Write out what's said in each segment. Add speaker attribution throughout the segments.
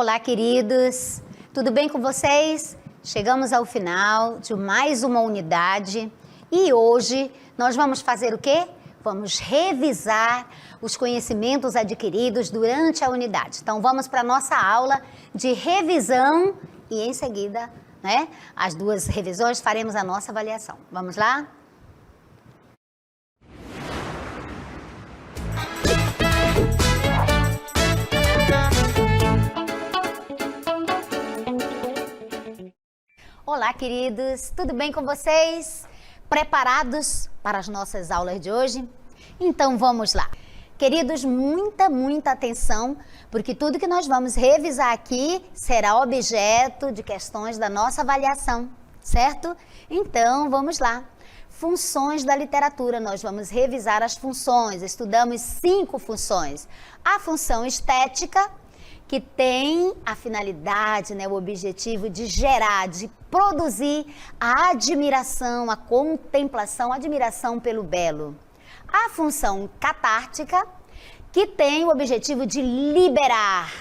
Speaker 1: Olá, queridos, tudo bem com vocês? Chegamos ao final de mais uma unidade e hoje nós vamos fazer o quê? Vamos revisar os conhecimentos adquiridos durante a unidade. Então vamos para a nossa aula de revisão e em seguida, as duas revisões faremos a nossa avaliação. Vamos lá? Olá, queridos, tudo bem com vocês? Preparados para as nossas aulas de hoje? Então vamos lá. Queridos, muita atenção, porque tudo que nós vamos revisar aqui será objeto de questões da nossa avaliação, certo? Então vamos lá. Funções da literatura, nós vamos revisar as funções, estudamos 5 funções. A função estética, que tem a finalidade, o objetivo de gerar, de produzir a admiração, a contemplação, a admiração pelo belo. A função catártica, que tem o objetivo de liberar,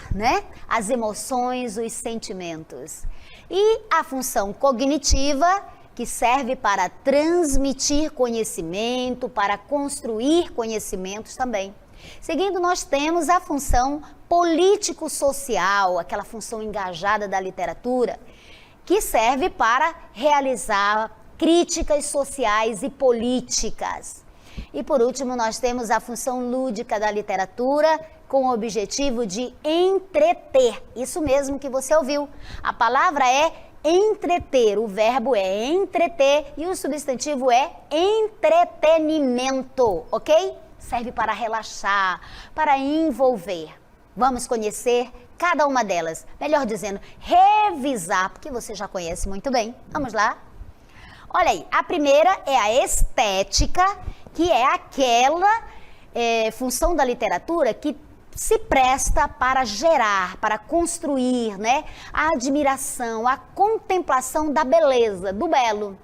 Speaker 1: as emoções, os sentimentos. E a função cognitiva, que serve para transmitir conhecimento, para construir conhecimentos também. Seguindo, nós temos a função político-social, aquela função engajada da literatura, que serve para realizar críticas sociais e políticas. E por último, nós temos a função lúdica da literatura, com o objetivo de entreter. Isso mesmo que você ouviu. A palavra é entreter, o verbo é entreter e o substantivo é entretenimento, ok? Serve para relaxar, para envolver. Vamos conhecer cada uma delas. Melhor dizendo, revisar, porque você já conhece muito bem. Vamos lá? Olha aí, a primeira é a estética, que é aquela função da literatura que se presta para gerar, para construir, a admiração, a contemplação da beleza, do belo.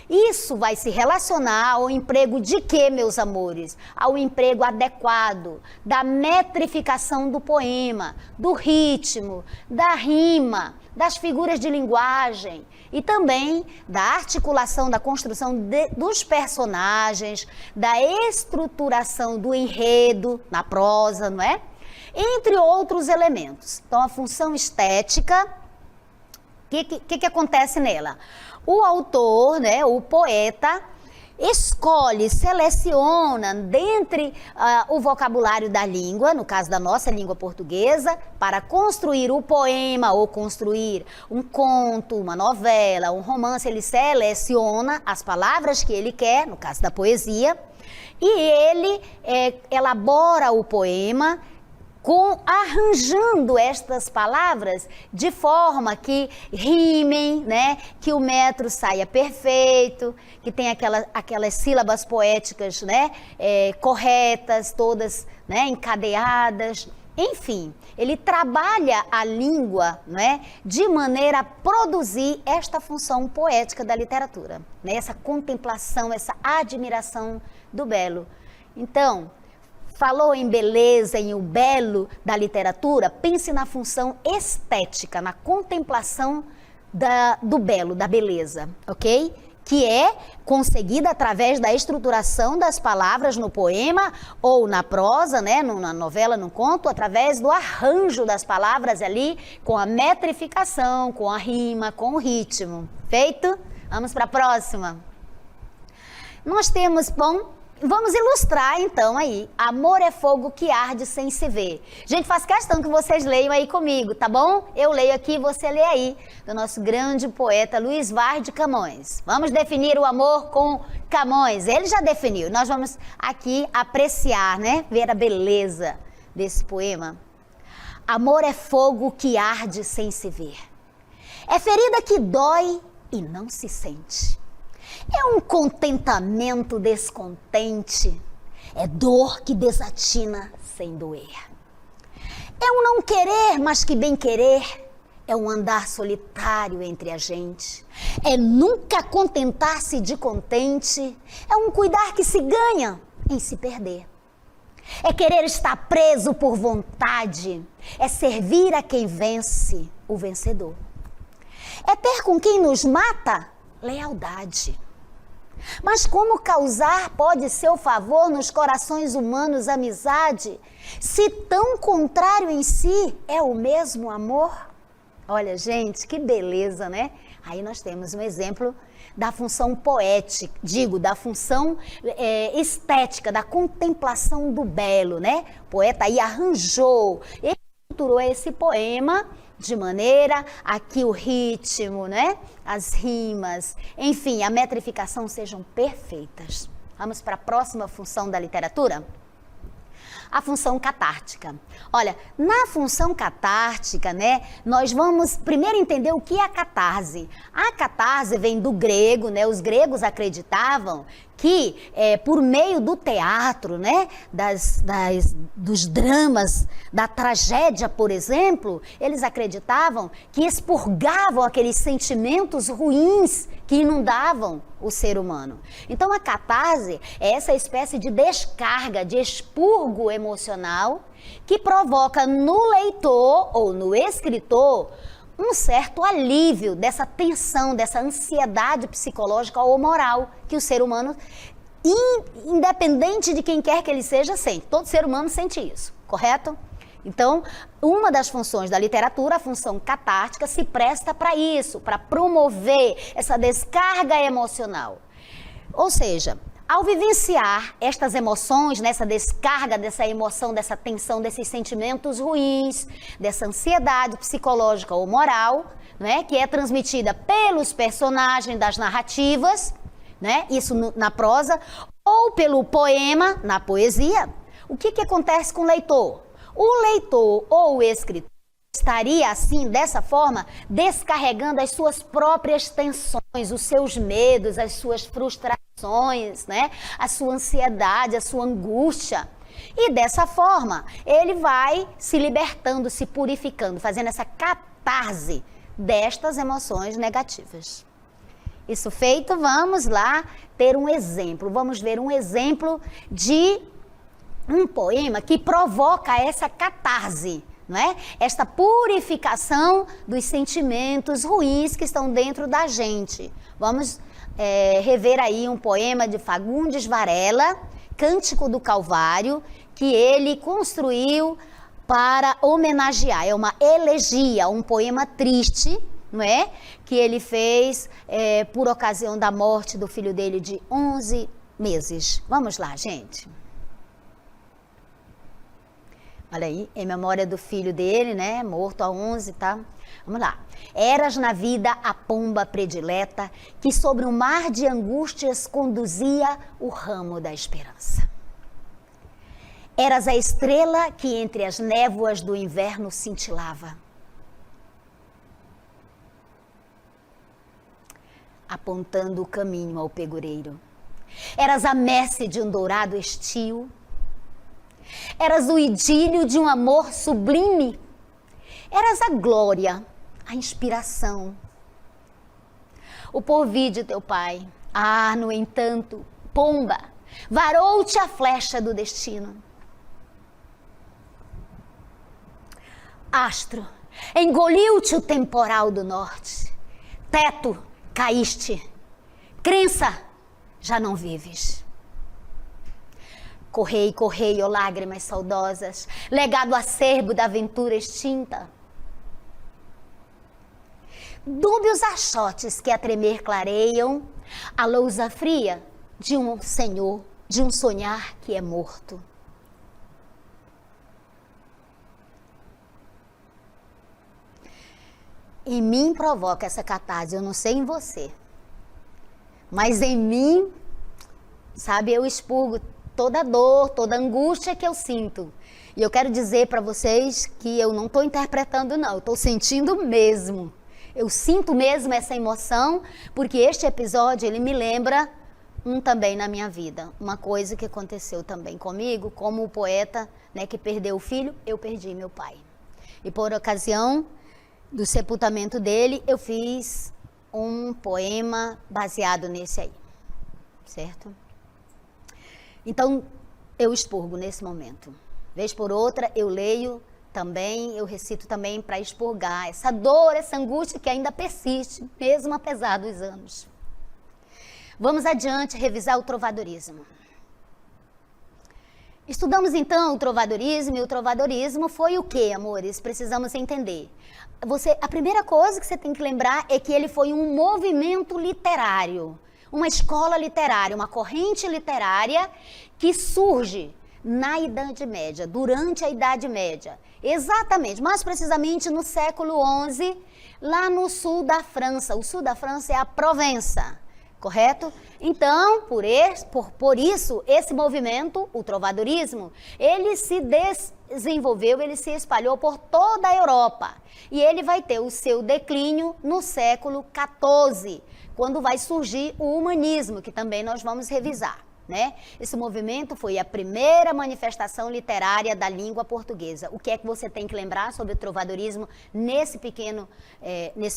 Speaker 1: Isso vai se relacionar ao emprego de quê, meus amores? Ao emprego adequado, da metrificação do poema, do ritmo, da rima, das figuras de linguagem e também da articulação, da construção dos personagens, da estruturação do enredo na prosa, Entre outros elementos. Então, a função estética, o que acontece nela? O autor, o poeta, escolhe, seleciona dentre o vocabulário da língua, no caso da nossa língua portuguesa, para construir o poema ou construir um conto, uma novela, um romance. Ele seleciona as palavras que ele quer, no caso da poesia, e ele elabora o poema arranjando estas palavras de forma que rimem, que o metro saia perfeito, que tenha aquelas sílabas poéticas, corretas, todas, encadeadas. Enfim, ele trabalha a língua, de maneira a produzir esta função poética da literatura, essa contemplação, essa admiração do belo. Então, falou em beleza, em o belo da literatura, pense na função estética, na contemplação do belo, da beleza, ok? Que é conseguida através da estruturação das palavras no poema ou na prosa, na novela, no conto, através do arranjo das palavras ali, com a metrificação, com a rima, com o ritmo. Feito? Vamos para a próxima. Nós temos, vamos ilustrar então aí, amor é fogo que arde sem se ver. Gente, faço questão que vocês leiam aí comigo, tá bom? Eu leio aqui, você lê aí, do nosso grande poeta Luiz Vaz de Camões. Vamos definir o amor com Camões, ele já definiu. Nós vamos aqui apreciar, ver a beleza desse poema. Amor é fogo que arde sem se ver. É ferida que dói e não se sente. É um contentamento descontente, é dor que desatina sem doer. É um não querer, mas que bem querer, é um andar solitário entre a gente. É nunca contentar-se de contente, é um cuidar que se ganha em se perder. É querer estar preso por vontade, é servir a quem vence, o vencedor. É ter com quem nos mata, lealdade. Mas como causar pode seu favor nos corações humanos amizade, se tão contrário em si é o mesmo amor? Olha, gente, que beleza, né? Aí nós temos um exemplo da função poética, da função estética, da contemplação do belo, né? O poeta aí arranjou, estruturou esse poema de maneira a que o ritmo, né? As rimas, enfim, a metrificação sejam perfeitas. Vamos para a próxima função da literatura? A função catártica. Olha, na função catártica, né, nós vamos primeiro entender o que é a catarse. A catarse vem do grego, né, os gregos acreditavam que por meio do teatro, né, dos dramas, da tragédia, por exemplo, eles acreditavam que expurgavam aqueles sentimentos ruins que inundavam o ser humano. Então a catarse é essa espécie de descarga, de expurgo emocional que provoca no leitor ou no escritor um certo alívio dessa tensão, dessa ansiedade psicológica ou moral que o ser humano, independente de quem quer que ele seja, sente. Todo ser humano sente isso, correto? Então, uma das funções da literatura, a função catártica, se presta para isso, para promover essa descarga emocional. Ou seja, ao vivenciar estas emoções, nessa descarga dessa emoção, dessa tensão, desses sentimentos ruins, dessa ansiedade psicológica ou moral, né, que é transmitida pelos personagens das narrativas, né, isso na prosa, ou pelo poema, na poesia, o que acontece com o leitor? O leitor ou o escritor estaria assim, dessa forma, descarregando as suas próprias tensões, os seus medos, as suas frustrações, né? A sua ansiedade, a sua angústia. E dessa forma, ele vai se libertando, se purificando, fazendo essa catarse destas emoções negativas. Isso feito, vamos lá ter um exemplo. Vamos ver um exemplo de um poema que provoca essa catarse, não é? Esta purificação dos sentimentos ruins que estão dentro da gente. Vamos rever aí um poema de Fagundes Varela, Cântico do Calvário, que ele construiu para homenagear. É uma elegia, um poema triste, não é? Que ele fez por ocasião da morte do filho dele de 11 meses. Vamos lá, gente. Olha aí, em memória do filho dele, né, morto há 11, tá? Vamos lá. Eras na vida a pomba predileta, que sobre um mar de angústias conduzia o ramo da esperança. Eras a estrela que entre as névoas do inverno cintilava, apontando o caminho ao pegureiro. Eras a messe de um dourado estio, eras o idílio de um amor sublime, eras a glória, a inspiração, o porvir de teu pai. Ah, no entanto, pomba, varou-te a flecha do destino. Astro, engoliu-te o temporal do norte. Teto, caíste. Crença, já não vives. Correi, correi, ó lágrimas saudosas, legado acerbo da aventura extinta. Dúbios achotes que a tremer clareiam a lousa fria de um senhor, de um sonhar que é morto. Em mim provoca essa catarse, eu não sei em você, mas em mim, sabe, eu expurgo toda dor, toda angústia que eu sinto. E eu quero dizer para vocês que eu não estou interpretando não, eu estou sentindo mesmo. Eu sinto mesmo essa emoção, porque este episódio, ele me lembra também na minha vida. Uma coisa que aconteceu também comigo, como o poeta, né, que perdeu o filho, eu perdi meu pai. E por ocasião do sepultamento dele, eu fiz um poema baseado nesse aí, certo? Então, eu expurgo nesse momento. Vez por outra, eu leio também eu recito também para expurgar essa dor, essa angústia que ainda persiste, mesmo apesar dos anos. Vamos adiante revisar o trovadorismo. Estudamos então o trovadorismo, e o trovadorismo foi o quê, amores? Precisamos entender. A primeira coisa que você tem que lembrar é que ele foi um movimento literário, uma escola literária, uma corrente literária que surge na Idade Média, durante a Idade Média. Exatamente, mais precisamente no século XI, lá no sul da França. O sul da França é a Provença, correto? Então, por isso, esse movimento, o trovadorismo, ele se desenvolveu, ele se espalhou por toda a Europa. E ele vai ter o seu declínio no século XIV, quando vai surgir o humanismo, que também nós vamos revisar, né? Esse movimento foi a primeira manifestação literária da língua portuguesa. O que é que você tem que lembrar sobre o trovadorismo nesse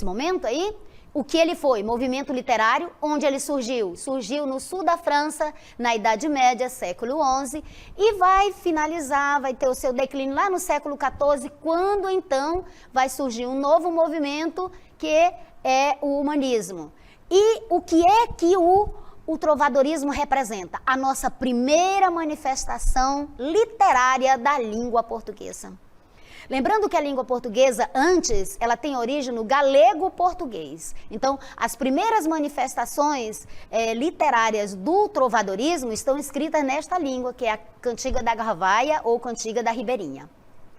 Speaker 1: momento aí? O que ele foi? Movimento literário. Onde ele surgiu? Surgiu no sul da França, na Idade Média, século XI, e vai finalizar, vai ter o seu declínio lá no século XIV, quando então vai surgir um novo movimento, que é o humanismo. E o que é que o trovadorismo representa? A nossa primeira manifestação literária da língua portuguesa. Lembrando que a língua portuguesa, antes, ela tem origem no galego-português. Então, as primeiras manifestações literárias do trovadorismo estão escritas nesta língua, que é a Cantiga da Garvaia ou Cantiga da Ribeirinha.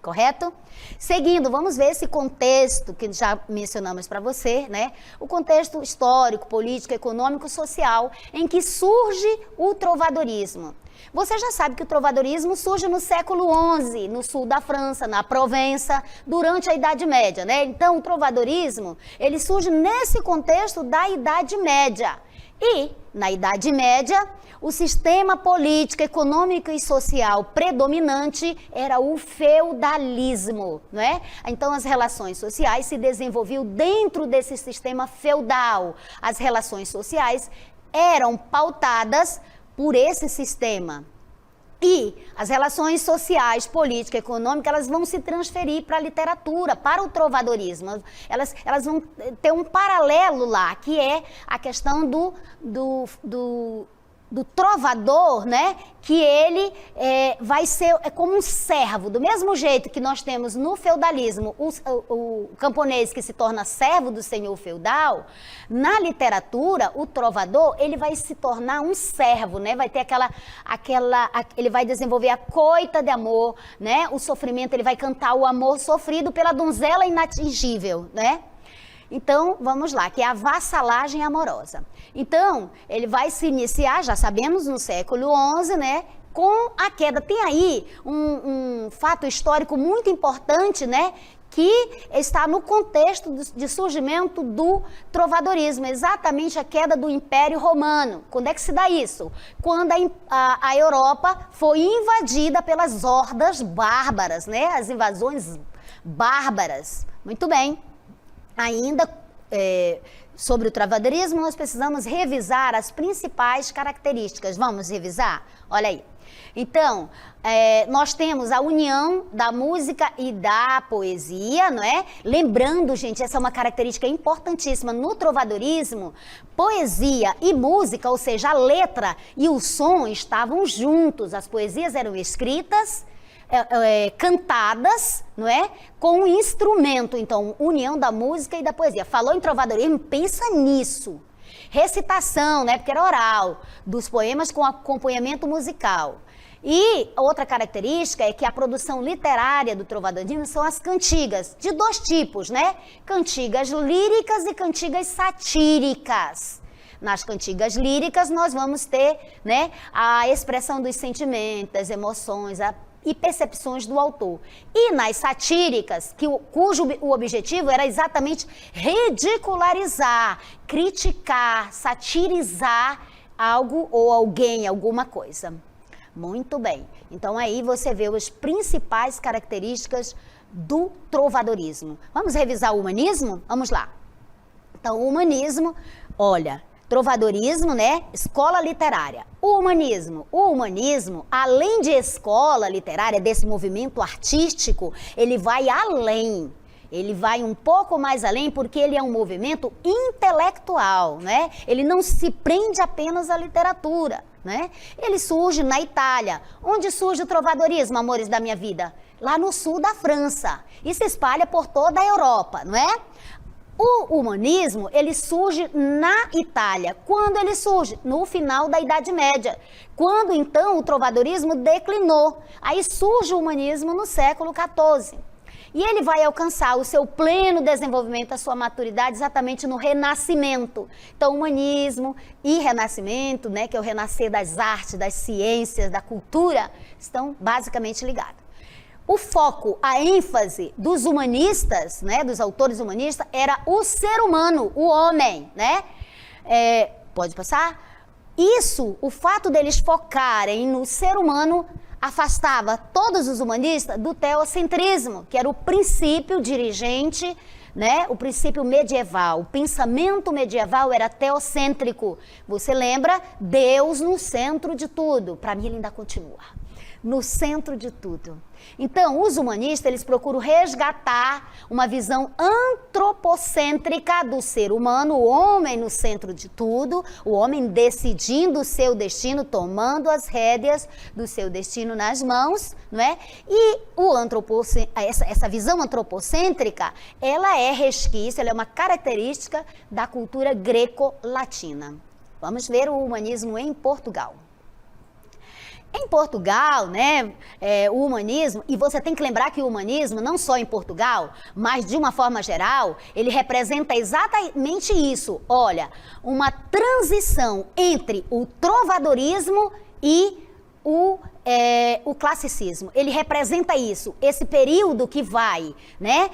Speaker 1: Correto? Seguindo, vamos ver esse contexto que já mencionamos para você, né? O contexto histórico, político, econômico, social, em que surge o trovadorismo. Você já sabe que o trovadorismo surge no século XI, no sul da França, na Provença, durante a Idade Média, né? Então, o trovadorismo, ele surge nesse contexto da Idade Média. E, na Idade Média, o sistema político, econômico e social predominante era o feudalismo, não é? Então, as relações sociais se desenvolviam dentro desse sistema feudal. As relações sociais eram pautadas por esse sistema. E as relações sociais, políticas, econômicas, elas vão se transferir para a literatura, para o trovadorismo. Elas vão ter um paralelo lá, que é a questão do trovador, né? Que ele vai ser como um servo. Do mesmo jeito que nós temos no feudalismo o camponês que se torna servo do senhor feudal, na literatura, o trovador, ele vai se tornar um servo, né? Vai ter ele vai desenvolver a coita de amor, né? O sofrimento, ele vai cantar o amor sofrido pela donzela inatingível, né? Então, vamos lá, que é a vassalagem amorosa. Então, ele vai se iniciar, já sabemos, no século XI, né? Com a queda. Tem aí um fato histórico muito importante, né? Que está no contexto de surgimento do trovadorismo, exatamente a queda do Império Romano. Quando é que se dá isso? Quando a Europa foi invadida pelas hordas bárbaras, né? As invasões bárbaras. Muito bem. Ainda sobre o trovadorismo, nós precisamos revisar as principais características. Vamos revisar? Olha aí. Então, nós temos a união da música e da poesia, não é? Lembrando, gente, essa é uma característica importantíssima no trovadorismo. Poesia e música, ou seja, a letra e o som estavam juntos. As poesias eram escritas, cantadas, não é? Com um instrumento. Então, união da música e da poesia. Falou em trovadorismo, pensa nisso. Recitação, né? Porque era oral, dos poemas com acompanhamento musical. E outra característica é que a produção literária do trovadorismo são as cantigas, de dois tipos, né? Cantigas líricas e cantigas satíricas. Nas cantigas líricas, nós vamos ter, né, a expressão dos sentimentos, das emoções, e percepções do autor. E nas satíricas, cujo o objetivo era exatamente ridicularizar, criticar, satirizar algo ou alguém, alguma coisa. Muito bem. Então aí você vê as principais características do trovadorismo. Vamos revisar o humanismo? Vamos lá. Então, o humanismo, olha, trovadorismo, né? Escola literária. o humanismo? O humanismo, além de escola literária, desse movimento artístico, ele vai além. Ele vai um pouco mais além porque ele é um movimento intelectual, né? Ele não se prende apenas à literatura, né? Ele surge na Itália. Onde surge o trovadorismo, amores da minha vida? Lá no sul da França. E se espalha por toda a Europa, não é? O humanismo, ele surge na Itália. Quando ele surge? No final da Idade Média. Quando, então, o trovadorismo declinou. Aí surge o humanismo no século XIV. E ele vai alcançar o seu pleno desenvolvimento, a sua maturidade, exatamente no Renascimento. Então, humanismo e Renascimento, né, que é o renascer das artes, das ciências, da cultura, estão basicamente ligados. O foco, a ênfase dos humanistas, né, dos autores humanistas, era o ser humano, o homem, né? Pode passar? Isso, o fato deles focarem no ser humano, afastava todos os humanistas do teocentrismo, que era o princípio dirigente, né? O princípio medieval. O pensamento medieval era teocêntrico. Você lembra? Deus no centro de tudo. Para mim, ele ainda continua. No centro de tudo. Então, os humanistas, eles procuram resgatar uma visão antropocêntrica do ser humano, o homem no centro de tudo, o homem decidindo o seu destino, tomando as rédeas do seu destino nas mãos, não é? E essa visão antropocêntrica, ela é resquício, ela é uma característica da cultura greco-latina. Vamos ver o humanismo em Portugal. Em Portugal, né, o humanismo, e você tem que lembrar que o humanismo, não só em Portugal, mas de uma forma geral, ele representa exatamente isso. Olha, uma transição entre o trovadorismo e o classicismo. Ele representa isso, esse período que vai, né,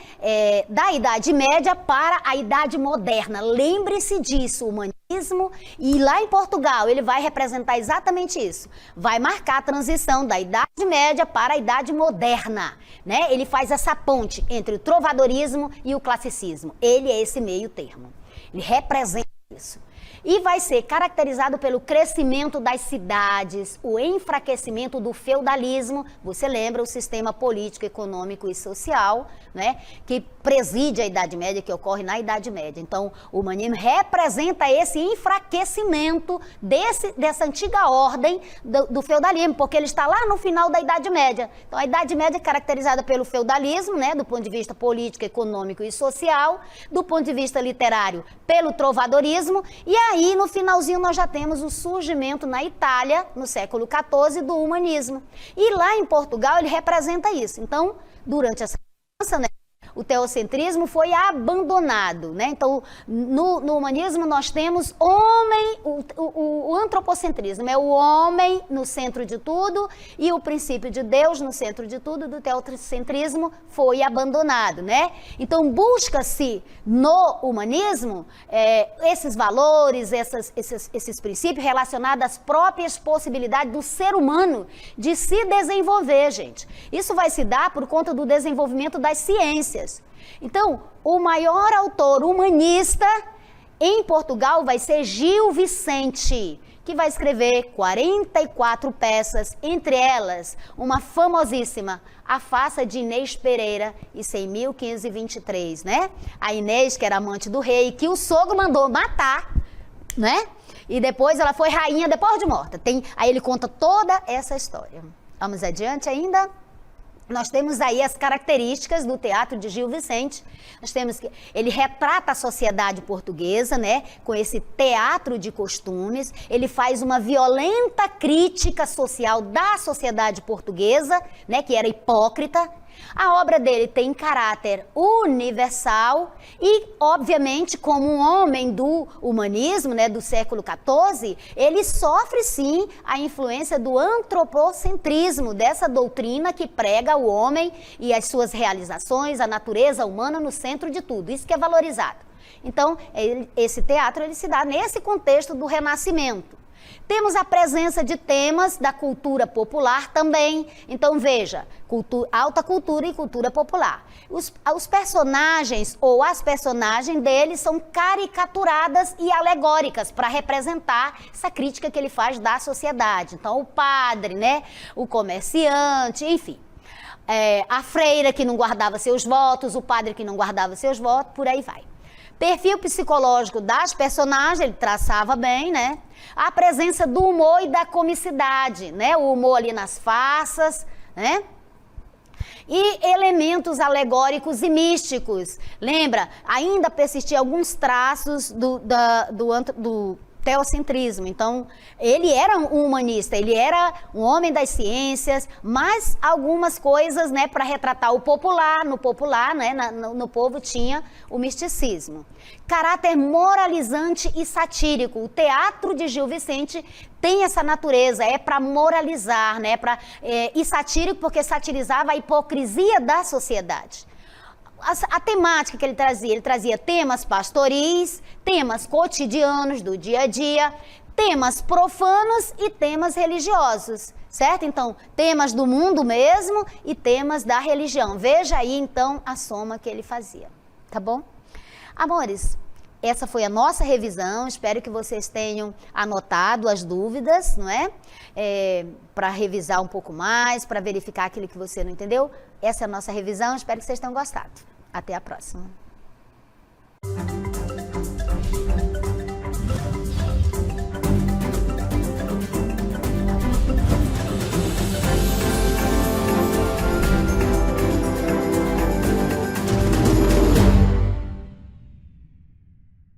Speaker 1: da Idade Média para a Idade Moderna. Lembre-se disso, o humanismo, e lá em Portugal ele vai representar exatamente isso. Vai marcar a transição da Idade Média para a Idade Moderna, né? Ele faz essa ponte entre o trovadorismo e o classicismo. Ele é esse meio termo. Ele representa isso. E vai ser caracterizado pelo crescimento das cidades, o enfraquecimento do feudalismo, você lembra o sistema político, econômico e social, né, que preside a Idade Média, que ocorre na Idade Média. Então, o humanismo representa esse enfraquecimento dessa antiga ordem do feudalismo, porque ele está lá no final da Idade Média. Então, a Idade Média é caracterizada pelo feudalismo, né, do ponto de vista político, econômico e social, do ponto de vista literário, pelo trovadorismo, e aí, no finalzinho, nós já temos o surgimento na Itália, no século XIV, do humanismo. E lá em Portugal, ele representa isso. Então, durante essa mudança, né, o teocentrismo foi abandonado, né? Então, no humanismo nós temos o antropocentrismo, é o homem no centro de tudo, e o princípio de Deus no centro de tudo, do teocentrismo foi abandonado, né? Então, busca-se no humanismo esses valores, esses princípios relacionados às próprias possibilidades do ser humano de se desenvolver, gente. Isso vai se dar por conta do desenvolvimento das ciências. Então, o maior autor humanista em Portugal vai ser Gil Vicente, que vai escrever 44 peças, entre elas uma famosíssima, A Farsa de Inês Pereira, isso em 1523, né? A Inês, que era amante do rei, que o sogro mandou matar, né? E depois ela foi rainha depois de morta. Aí ele conta toda essa história. Vamos adiante ainda? Nós temos aí as características do teatro de Gil Vicente. Nós temos que ele retrata a sociedade portuguesa, né, com esse teatro de costumes. Ele faz uma violenta crítica social da sociedade portuguesa, né, que era hipócrita. A obra dele tem caráter universal e, obviamente, como um homem do humanismo, né, do século XIV, ele sofre, sim, a influência do antropocentrismo, dessa doutrina que prega o homem e as suas realizações, a natureza humana no centro de tudo. Isso que é valorizado. Então, esse teatro ele se dá nesse contexto do Renascimento. Temos a presença de temas da cultura popular também. Então, veja, alta cultura e cultura popular. Os personagens ou as personagens deles são caricaturadas e alegóricas para representar essa crítica que ele faz da sociedade. Então, o padre, né? O comerciante, enfim. A freira que não guardava seus votos, o padre que não guardava seus votos, por aí vai. Perfil psicológico das personagens, ele traçava bem, né? A presença do humor e da comicidade, né? O humor ali nas farsas, né? E elementos alegóricos e místicos. Lembra? Ainda persistiam alguns traços do teocentrismo. Então, ele era um humanista, ele era um homem das ciências, mas algumas coisas, né, para retratar o popular, no popular, né, no povo tinha o misticismo. Caráter moralizante e satírico. O teatro de Gil Vicente tem essa natureza, é para moralizar, né, e satírico porque satirizava a hipocrisia da sociedade. A temática que ele trazia temas pastoris, temas cotidianos do dia a dia, temas profanos e temas religiosos, certo? Então, temas do mundo mesmo e temas da religião. Veja aí, então, a soma que ele fazia, tá bom? Amores, essa foi a nossa revisão, espero que vocês tenham anotado as dúvidas, não é? Para revisar um pouco mais, para verificar aquilo que você não entendeu. Essa é a nossa revisão, espero que vocês tenham gostado. Até a próxima.